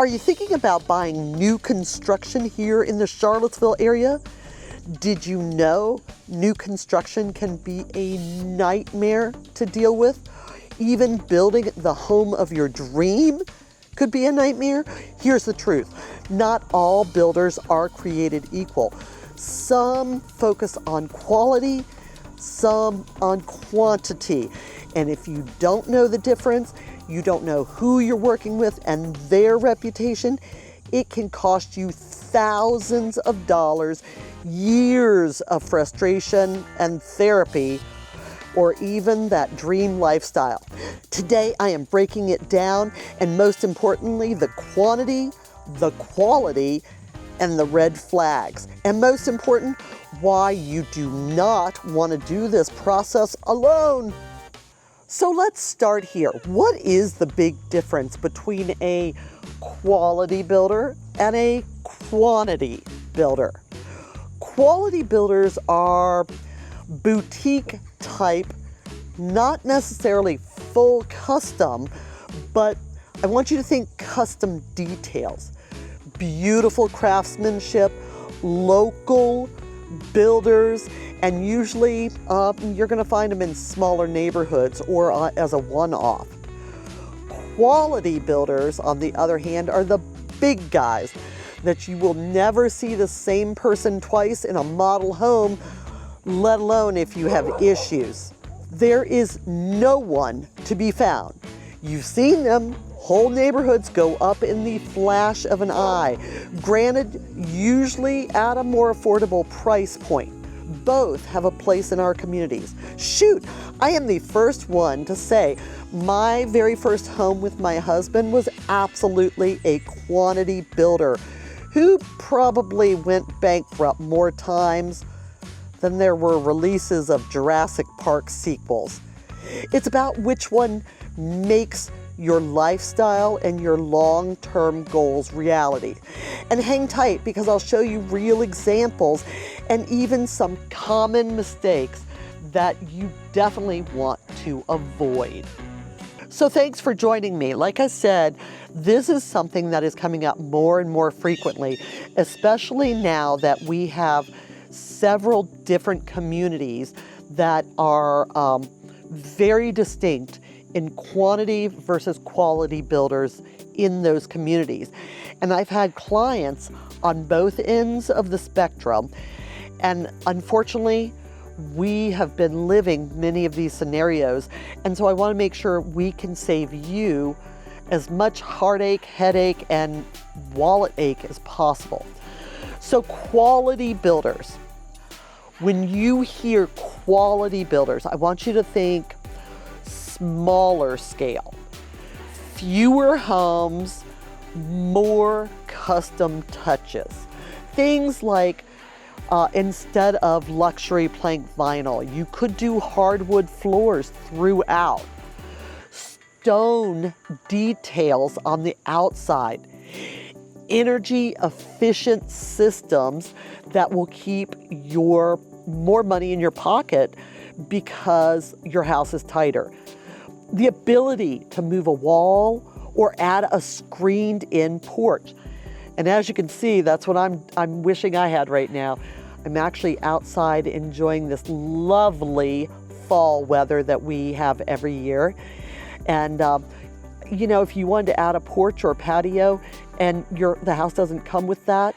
Are you thinking about buying new construction here in the Charlottesville area? Did you know new construction can be a nightmare to deal with? Even building the home of your dream could be a nightmare. Here's the truth. Not all builders are created equal. Some focus on quality, some on quantity. And if you don't know the difference, you don't know who you're working with and their reputation, it can cost you thousands of dollars, years of frustration and therapy, or even that dream lifestyle. Today, I am breaking it down, and most importantly, the quantity, the quality, and the red flags. And most important, why you do not want to do this process alone. So let's start here. What is the big difference between a quality builder and a quantity builder? Quality builders are boutique type, not necessarily full custom, but I want you to think custom details. Beautiful craftsmanship, local builders, and usually you're going to find them in smaller neighborhoods or as a one-off. Quality builders, on the other hand, are the big guys that you will never see the same person twice in a model home, let alone if you have issues. There is no one to be found. You've seen them. Whole neighborhoods go up in the flash of an eye. Granted, usually at a more affordable price point. Both have a place in our communities. Shoot, I am the first one to say my very first home with my husband was absolutely a quantity builder who probably went bankrupt more times than there were releases of Jurassic Park sequels. It's about which one makes your lifestyle and your long-term goals reality. And hang tight, because I'll show you real examples and even some common mistakes that you definitely want to avoid. So thanks for joining me. Like I said, this is something that is coming up more and more frequently, especially now that we have several different communities that are very distinct in quantity versus quality builders in those communities. And I've had clients on both ends of the spectrum, and unfortunately, we have been living many of these scenarios, and so I want to make sure we can save you as much heartache, headache, and wallet ache as possible. So quality builders. When you hear quality builders, I want you to think smaller scale, fewer homes, more custom touches. Things like instead of luxury plank vinyl, you could do hardwood floors throughout, stone details on the outside, energy efficient systems that will keep your more money in your pocket because your house is tighter. The ability to move a wall or add a screened in porch. And as you can see, that's what I'm wishing I had right now. I'm actually outside enjoying this lovely fall weather that we have every year. And you know, if you wanted to add a porch or patio and the house doesn't come with that,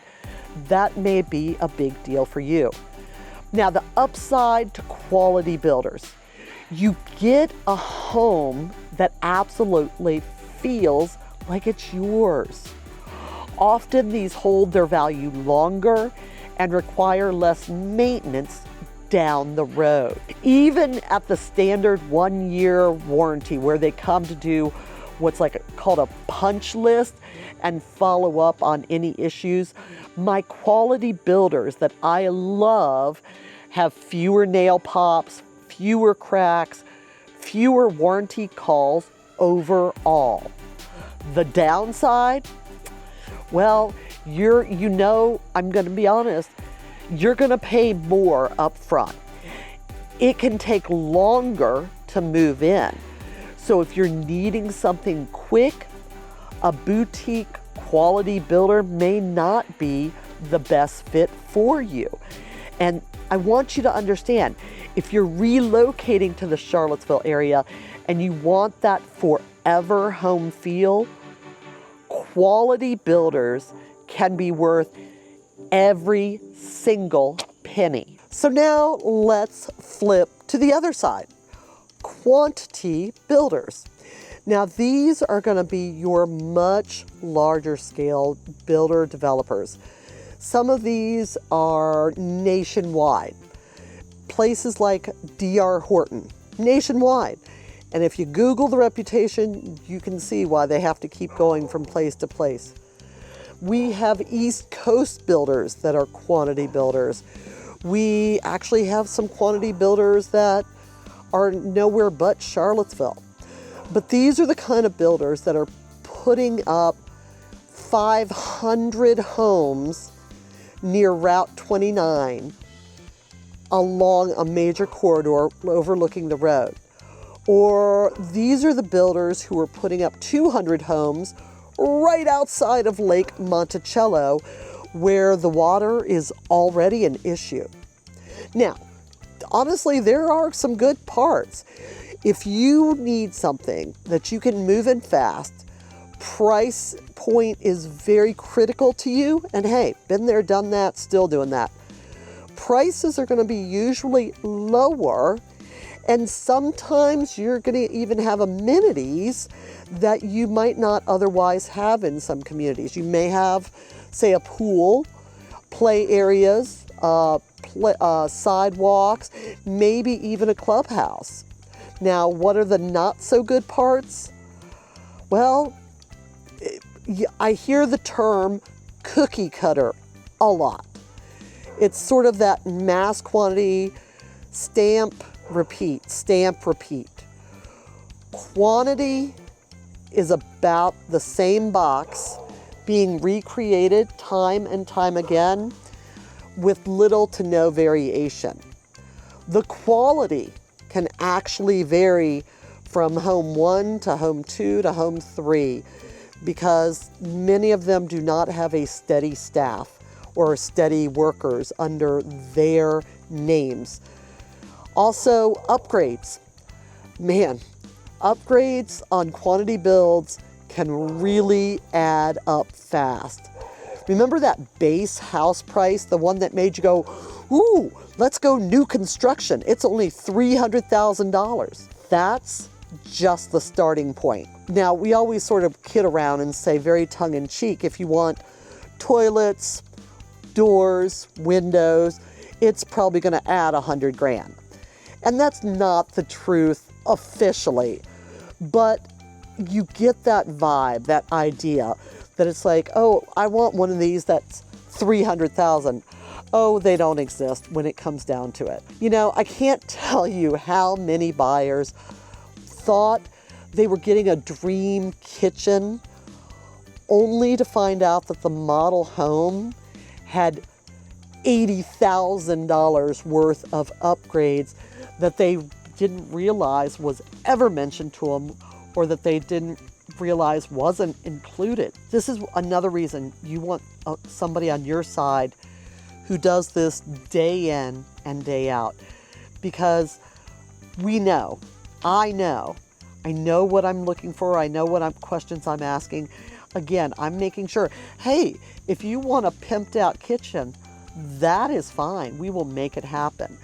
that may be a big deal for you. Now, the upside to quality builders, you get a home that absolutely feels like it's yours. Often these hold their value longer and require less maintenance down the road. Even at the standard 1-year warranty, where they come to do what's called a punch list and follow up on any issues, my quality builders that I love have fewer nail pops, fewer cracks, fewer warranty calls overall. The downside, well, I'm going to be honest, you're going to pay more up front. It can take longer to move in. So if you're needing something quick, a boutique quality builder may not be the best fit for you. And I want you to understand, if you're relocating to the Charlottesville area and you want that forever home feel, quality builders can be worth every single penny. So now let's flip to the other side. Quantity builders. Now these are going to be your much larger scale builder developers. Some of these are nationwide. Places like D.R. Horton, nationwide. And if you Google the reputation, you can see why they have to keep going from place to place. We have East Coast builders that are quantity builders. We actually have some quantity builders that are nowhere but Charlottesville. But these are the kind of builders that are putting up 500 homes near Route 29 along a major corridor overlooking the road. Or these are the builders who are putting up 200 homes right outside of Lake Monticello, where the water is already an issue. Now, honestly, there are some good parts. If you need something that you can move in fast, price point is very critical to you. And hey, been there, done that, still doing that. Prices are going to be usually lower, and sometimes you're going to even have amenities that you might not otherwise have in some communities. You may have, say, a pool, play areas, sidewalks, maybe even a clubhouse. Now, what are the not so good parts? Well, I hear the term cookie cutter a lot. It's sort of that mass quantity, stamp, repeat. Quantity is about the same box being recreated time and time again with little to no variation. The quality can actually vary from home 1 to home 2 to home 3 because many of them do not have a steady staff or steady workers under their names. Also, upgrades. Man, upgrades on quantity builds can really add up fast. Remember that base house price, the one that made you go, ooh, let's go new construction. It's only $300,000. That's just the starting point. Now, we always sort of kid around and say very tongue-in-cheek, if you want toilets, doors, windows, it's probably going to add $100,000. And that's not the truth officially, but you get that vibe, that idea that it's like, oh, I want one of these that's $300,000. Oh, they don't exist when it comes down to it. You know, I can't tell you how many buyers thought they were getting a dream kitchen only to find out that the model home had $80,000 worth of upgrades that they didn't realize was ever mentioned to them, or that they didn't realize wasn't included. This is another reason you want somebody on your side who does this day in and day out, because we know, I know what I'm looking for. I know what questions I'm asking. Again, I'm making sure, hey, if you want a pimped out kitchen, that is fine. We will make it happen.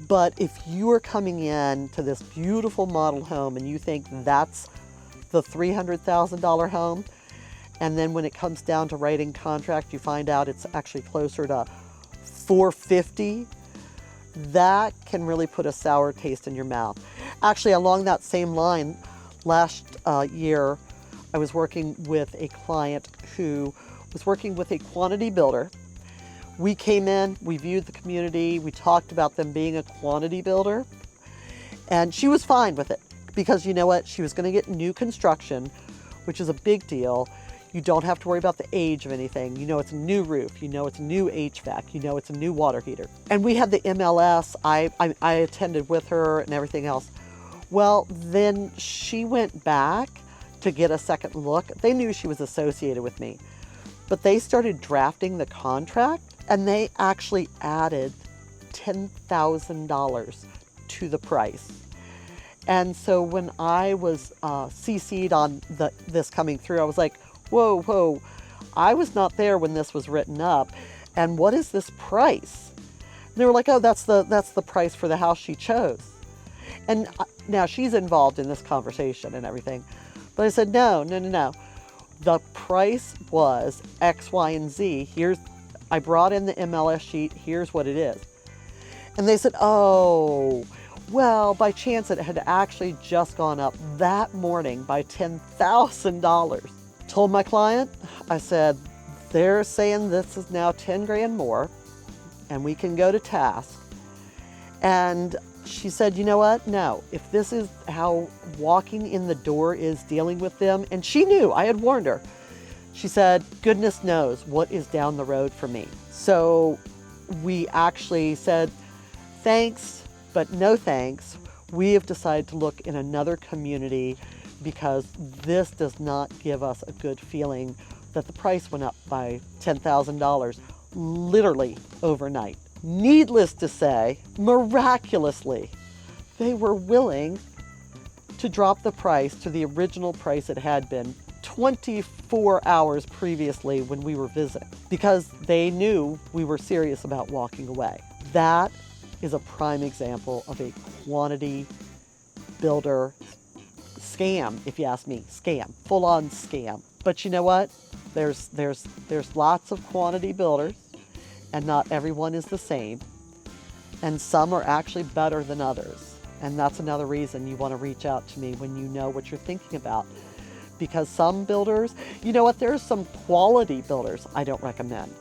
But if you are coming in to this beautiful model home and you think that's the $300,000 home, and then when it comes down to writing contract, you find out it's actually closer to $450,000, that can really put a sour taste in your mouth. Actually, along that same line, last year, I was working with a client who was working with a quantity builder. We came in, we viewed the community, we talked about them being a quantity builder, and she was fine with it because you know what? She was going to get new construction, which is a big deal. You don't have to worry about the age of anything. You know it's a new roof, you know it's a new HVAC, you know it's a new water heater. And we had the MLS, I attended with her and everything else. Well, then she went back to get a second look. They knew she was associated with me, but they started drafting the contract and they actually added $10,000 to the price. And so when I was CC'd on this coming through, I was like, whoa, whoa, I was not there when this was written up. And what is this price? And they were like, oh, that's the price for the house she chose. And now she's involved in this conversation and everything. But I said, no. The price was X, Y, and Z. I brought in the MLS sheet. Here's what it is. And they said, oh, well, by chance it had actually just gone up that morning by $10,000. Told my client, I said, they're saying this is now 10 grand more and we can go to task. And she said, you know what? No, if this is how walking in the door is dealing with them, and she knew, I had warned her. She said, goodness knows what is down the road for me. So we actually said, thanks, but no thanks. We have decided to look in another community because this does not give us a good feeling that the price went up by $10,000 literally overnight. Needless to say, miraculously, they were willing to drop the price to the original price it had been 24 hours previously when we were visiting, because they knew we were serious about walking away. That is a prime example of a quantity builder scam, if you ask me. Scam, full-on scam. But you know what? There's lots of quantity builders, and not everyone is the same. And some are actually better than others. And that's another reason you want to reach out to me when you know what you're thinking about. Because some builders, you know what, there's some quality builders I don't recommend,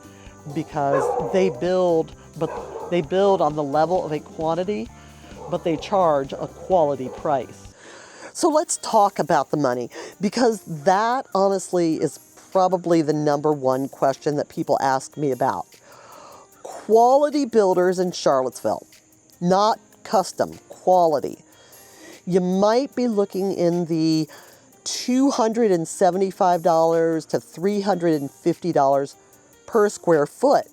because they build on the level of a quantity, but they charge a quality price. So let's talk about the money, because that honestly is probably the number one question that people ask me about. Quality builders in Charlottesville, not custom, quality. You might be looking in the $275 to $350 per square foot.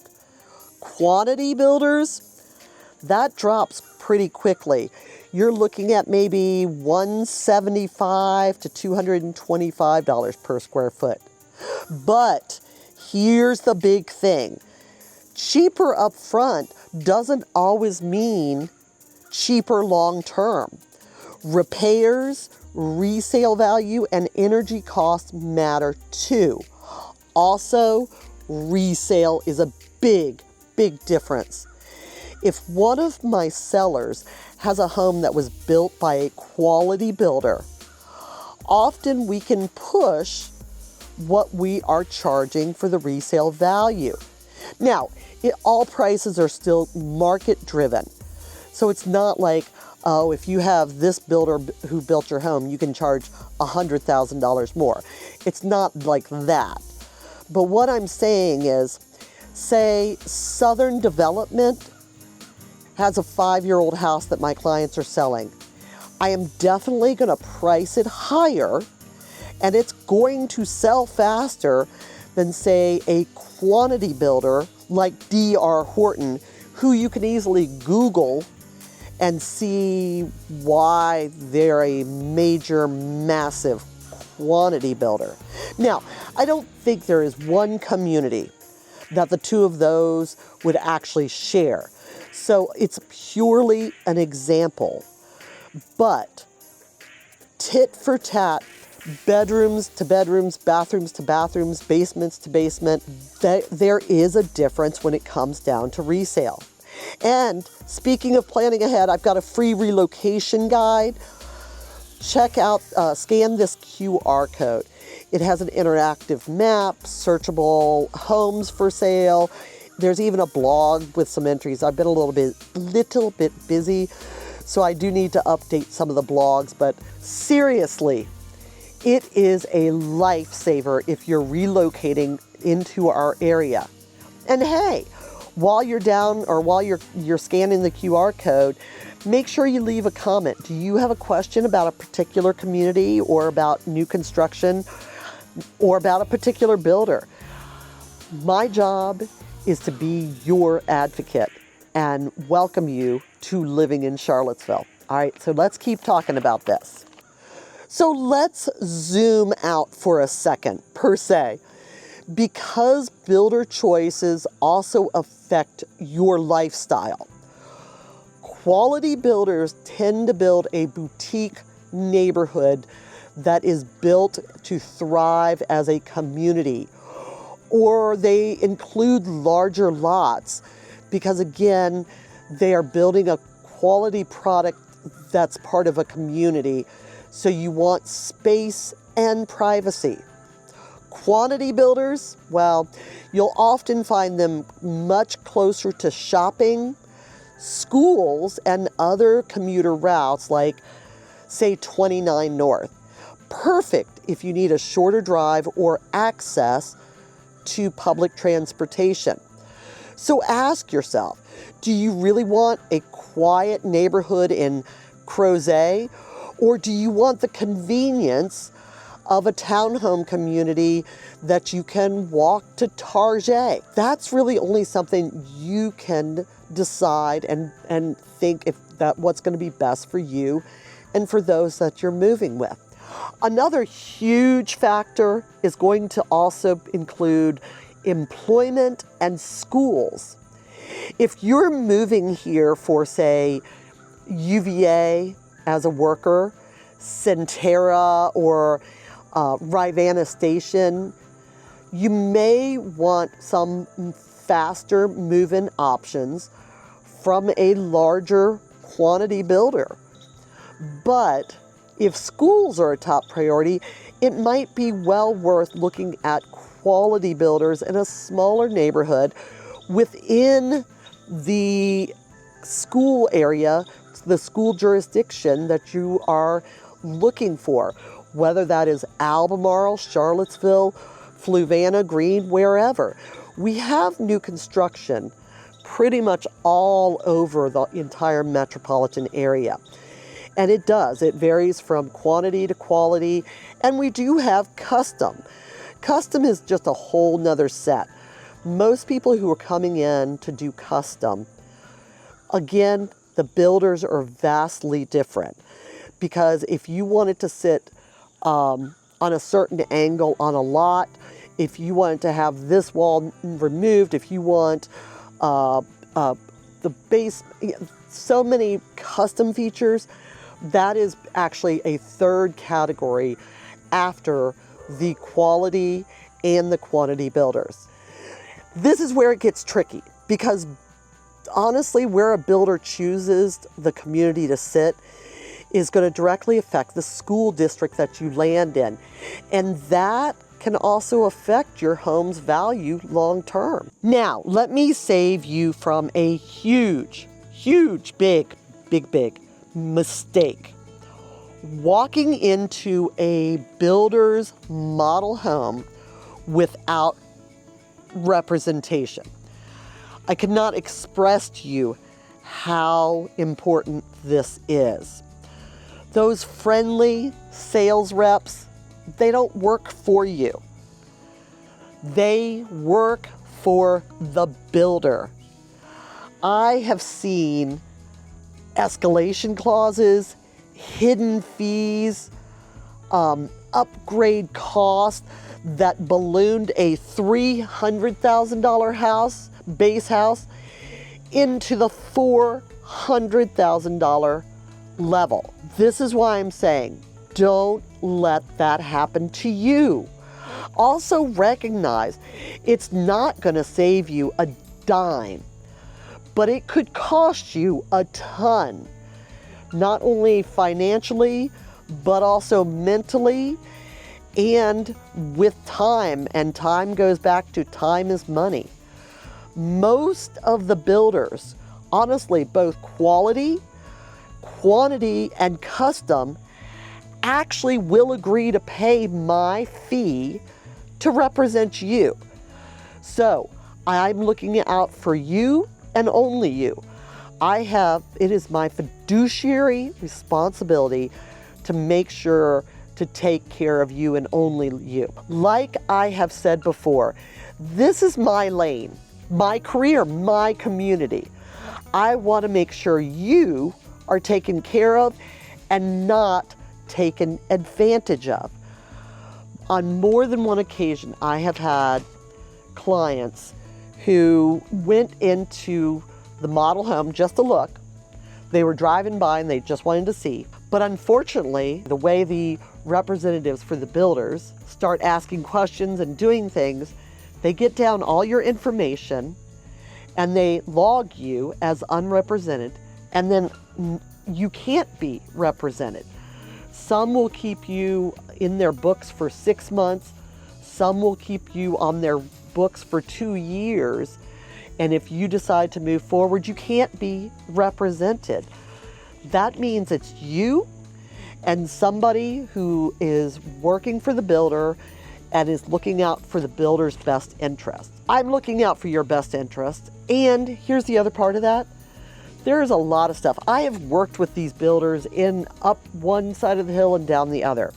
Quantity builders, that drops pretty quickly. You're looking at maybe $175 to $225 per square foot. But here's the big thing. Cheaper up front doesn't always mean cheaper long term. Repairs, resale value, and energy costs matter too. Also, resale is a big difference. If one of my sellers has a home that was built by a quality builder, often we can push what we are charging for the resale value. Now, all prices are still market driven. So it's not like, oh, if you have this builder who built your home, you can charge $100,000 more. It's not like that. But what I'm saying is, say Southern Development has a 5-year-old house that my clients are selling. I am definitely going to price it higher, and it's going to sell faster than, say, a quantity builder like D.R. Horton, who you can easily Google and see why they're a major, massive quantity builder. Now, I don't think there is one community that the two of those would actually share. So it's purely an example. But tit for tat, bedrooms to bedrooms, bathrooms to bathrooms, basements to basement, there is a difference when it comes down to resale. And speaking of planning ahead, I've got a free relocation guide. Check out, scan this QR code. It has an interactive map, searchable homes for sale. There's even a blog with some entries. I've been a little bit busy, so I do need to update some of the blogs, but seriously, it is a lifesaver if you're relocating into our area. And hey, While you're down or while you're scanning the QR code, make sure you leave a comment. Do you have a question about a particular community or about new construction or about a particular builder? My job is to be your advocate and welcome you to living in Charlottesville. All right, so let's keep talking about this. So let's zoom out for a second, per se, because builder choices also affect your lifestyle. Quality builders tend to build a boutique neighborhood that is built to thrive as a community, or they include larger lots because, again, they are building a quality product that's part of a community, so you want space and privacy. Quantity builders, well, you'll often find them much closer to shopping, schools, and other commuter routes like, say, 29 North. Perfect if you need a shorter drive or access to public transportation. So ask yourself, do you really want a quiet neighborhood in Crozet, or do you want the convenience of a townhome community that you can walk to Target? That's really only something you can decide and think if that what's going to be best for you and for those that you're moving with. Another huge factor is going to also include employment and schools. If you're moving here for, say, UVA as a worker, Centera, or Rivanna Station, you may want some faster move-in options from a larger quantity builder. But if schools are a top priority, it might be well worth looking at quality builders in a smaller neighborhood within the school area, the school jurisdiction that you are looking for, whether that is Albemarle, Charlottesville, Fluvanna, Green, wherever. We have new construction pretty much all over the entire metropolitan area. And it varies from quantity to quality, and we do have custom. Custom is just a whole nother set. Most people who are coming in to do custom, again, the builders are vastly different, because if you wanted to sit on a certain angle on a lot, if you wanted to have this wall removed, if you want the base, so many custom features, that is actually a third category after the quality and the quantity builders. This is where it gets tricky, because honestly, where a builder chooses the community to sit is going to directly affect the school district that you land in. And that can also affect your home's value long term. Now, let me save you from a huge, big mistake. Walking into a builder's model home without representation. I cannot express to you how important this is. Those friendly sales reps, they don't work for you. They work for the builder. I have seen escalation clauses, hidden fees, upgrade costs that ballooned a $300,000 house, base house, into the $400,000 level. This is why I'm saying, don't let that happen to you. Also recognize it's not going to save you a dime, but it could cost you a ton, not only financially, but also mentally and with time. And time goes back to time is money. Most of the builders, honestly, both quality, quantity, and custom, actually will agree to pay my fee to represent you. So I'm looking out for you and only you. It is my fiduciary responsibility to make sure to take care of you and only you. Like I have said before, this is my lane, my career, my community. I want to make sure you are taken care of and not taken advantage of. On more than one occasion, I have had clients who went into the model home just to look. They were driving by and they just wanted to see. But unfortunately, the way the representatives for the builders start asking questions and doing things, they get down all your information and they log you as unrepresented, and then you can't be represented. Some will keep you in their books for 6 months. Some will keep you on their books for 2 years. And if you decide to move forward, you can't be represented. That means it's you and somebody who is working for the builder and is looking out for the builder's best interest. I'm looking out for your best interest. And here's the other part of that. There's a lot of stuff. I have worked with these builders in up one side of the hill and down the other.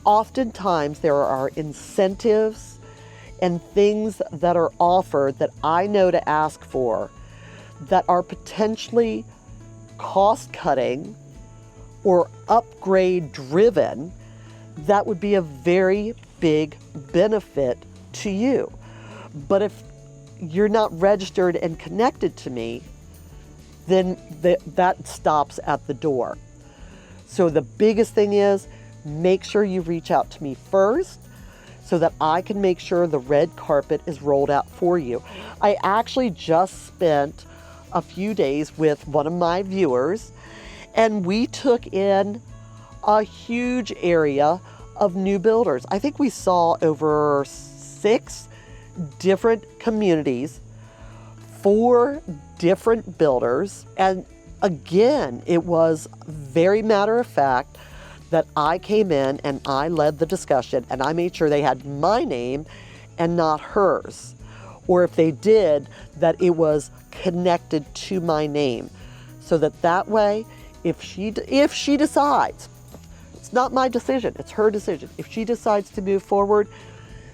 Oftentimes there are incentives and things that are offered that I know to ask for that are potentially cost-cutting or upgrade driven that would be a very big benefit to you. But if you're not registered and connected to me, then that stops at the door. So the biggest thing is make sure you reach out to me first so that I can make sure the red carpet is rolled out for you. I actually just spent a few days with one of my viewers and we took in a huge area of new builders. I think we saw over 6 different communities, 4 different builders. And again, it was very matter of fact that I came in and I led the discussion and I made sure they had my name and not hers. Or if they did, that it was connected to my name. So that way, if she decides, it's not my decision, it's her decision. If she decides to move forward,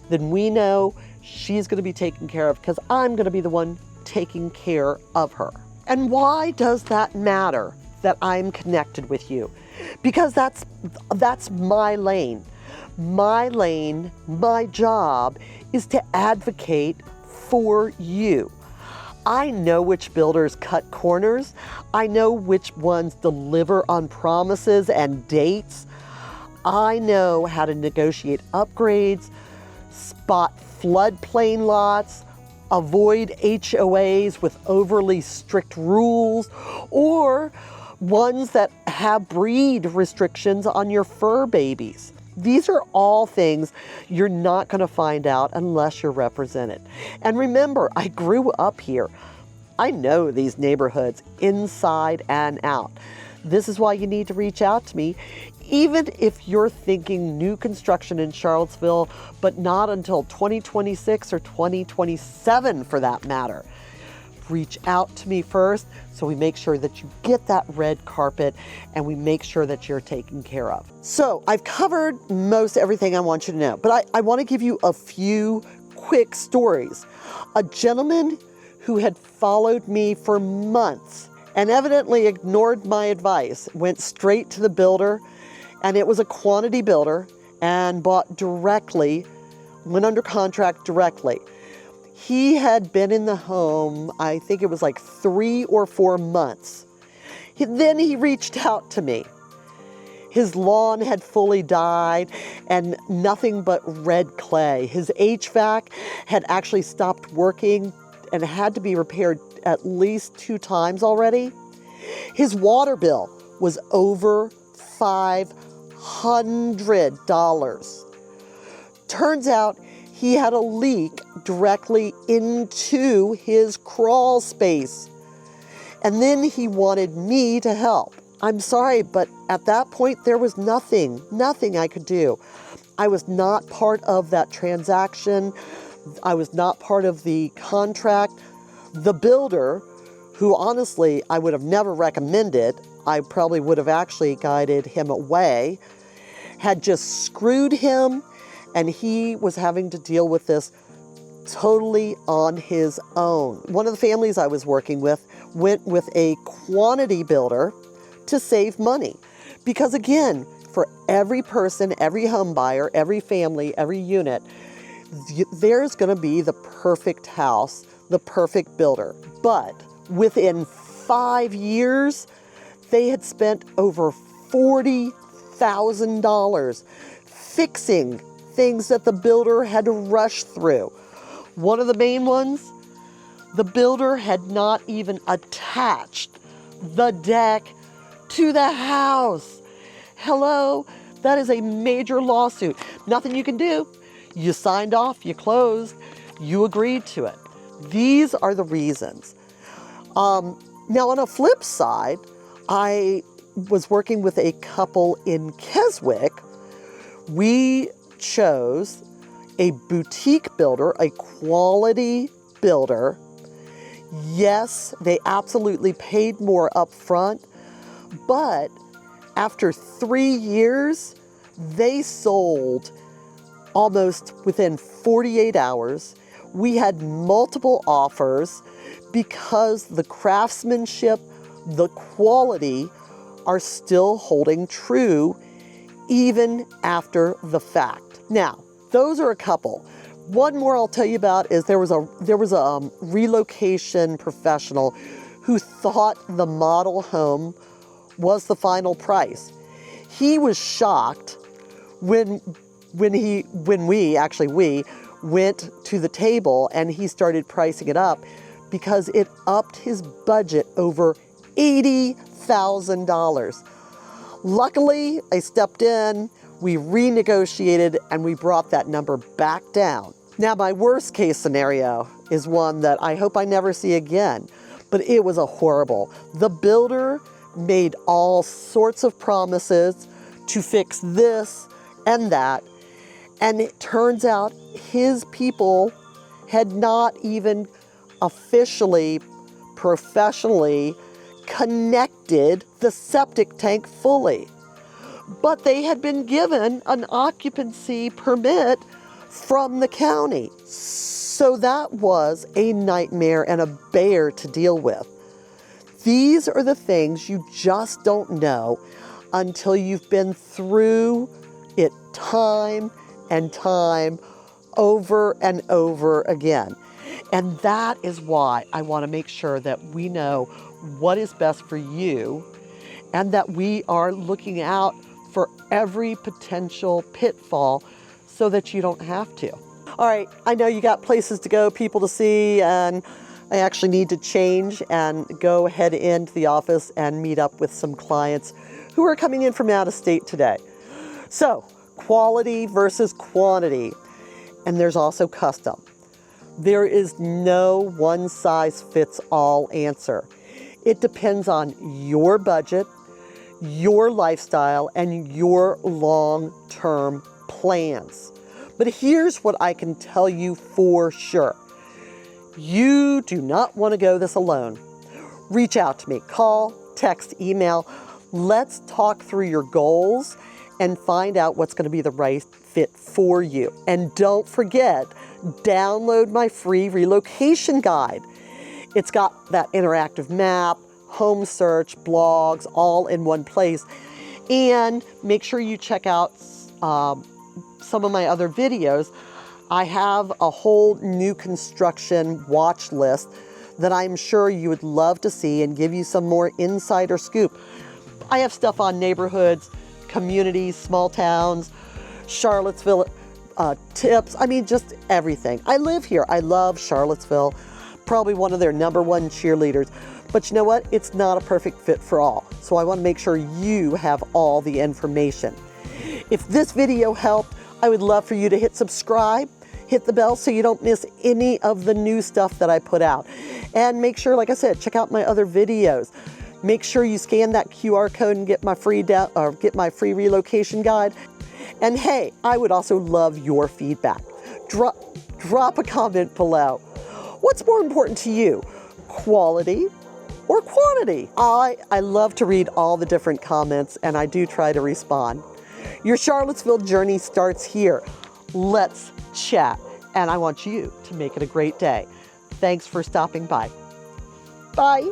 then we know she's going to be taken care of because I'm going to be the one taking care of her. And why does that matter that I'm connected with you? Because that's my lane. My lane, my job is to advocate for you. I know which builders cut corners. I know which ones deliver on promises and dates. I know how to negotiate upgrades, spot floodplain lots, avoid HOAs with overly strict rules, or ones that have breed restrictions on your fur babies. These are all things you're not going to find out unless you're represented. And remember, I grew up here. I know these neighborhoods inside and out. This is why you need to reach out to me, even if you're thinking new construction in Charlottesville, but not until 2026 or 2027 for that matter. Reach out to me first so we make sure that you get that red carpet and we make sure that you're taken care of. So I've covered most everything I want you to know, but I want to give you a few quick stories. A gentleman who had followed me for months and evidently ignored my advice went straight to the builder, and it was a quantity builder, and bought directly, went under contract directly. He had been in the home, I think it was like 3 or 4 months. Then he reached out to me. His lawn had fully died and nothing but red clay. His HVAC had actually stopped working and had to be repaired at least 2 times already. His water bill was over $500. Turns out he had a leak directly into his crawl space. And then he wanted me to help. I'm sorry, but at that point there was nothing I could do. I was not part of that transaction. I was not part of the contract. The builder, who honestly I would have never recommended, I probably would have actually guided him away, had just screwed him, and he was having to deal with this totally on his own. One of the families I was working with went with a quantity builder to save money. Because again, for every person, every home buyer, every family, every unit, there's going to be the perfect house, the perfect builder. But within 5 years, they had spent over $40,000 fixing things that the builder had to rush through. One of the main ones, the builder had not even attached the deck to the house. Hello, that is a major lawsuit. Nothing you can do. You signed off, you closed, you agreed to it. These are the reasons. Now on a flip side, I was working with a couple in Keswick. We chose a boutique builder, a quality builder. Yes, they absolutely paid more up front, but after 3 years, they sold almost within 48 hours. We had multiple offers because the craftsmanship, the quality are still holding true even after the fact. Now, those are a couple. One more I'll tell you about is there was a relocation professional who thought the model home was the final price. He was shocked when we went to the table and he started pricing it up because it upped his budget over $80,000. Luckily, I stepped in, we renegotiated, and we brought that number back down. Now, my worst case scenario is one that I hope I never see again, but it was a horrible. The builder made all sorts of promises to fix this and that, and it turns out his people had not even officially, professionally connected the septic tank fully. But they had been given an occupancy permit from the county. So that was a nightmare and a bear to deal with. These are the things you just don't know until you've been through it time and time over and over again. And that is why I want to make sure that we know what is best for you and that we are looking out for every potential pitfall so that you don't have to. All right, I know you got places to go, people to see, and I actually need to change and go head into the office and meet up with some clients who are coming in from out of state today. So, quality versus quantity, and there's also custom. There is no one-size-fits-all answer. It depends on your budget, your lifestyle, and your long-term plans. But here's what I can tell you for sure. You do not want to go this alone. Reach out to me. Call, text, email. Let's talk through your goals and find out what's going to be the right fit for you. And don't forget, download my free relocation guide. It's got that interactive map, home search, blogs, all in one place. And make sure you check out some of my other videos. I have a whole new construction watch list that I'm sure you would love to see and give you some more insider scoop. I have stuff on neighborhoods, communities, small towns, Charlottesville tips. I mean, just everything. I live here. I love Charlottesville. Probably one of their #1 cheerleaders. But you know what? It's not a perfect fit for all. So I want to make sure you have all the information. If this video helped, I would love for you to hit subscribe, hit the bell so you don't miss any of the new stuff that I put out. And make sure, like I said, check out my other videos. Make sure you scan that QR code and get my free relocation guide. And hey, I would also love your feedback. Drop a comment below. What's more important to you, quality or quantity? I love to read all the different comments, and I do try to respond. Your Charlottesville journey starts here. Let's chat, and I want you to make it a great day. Thanks for stopping by. Bye.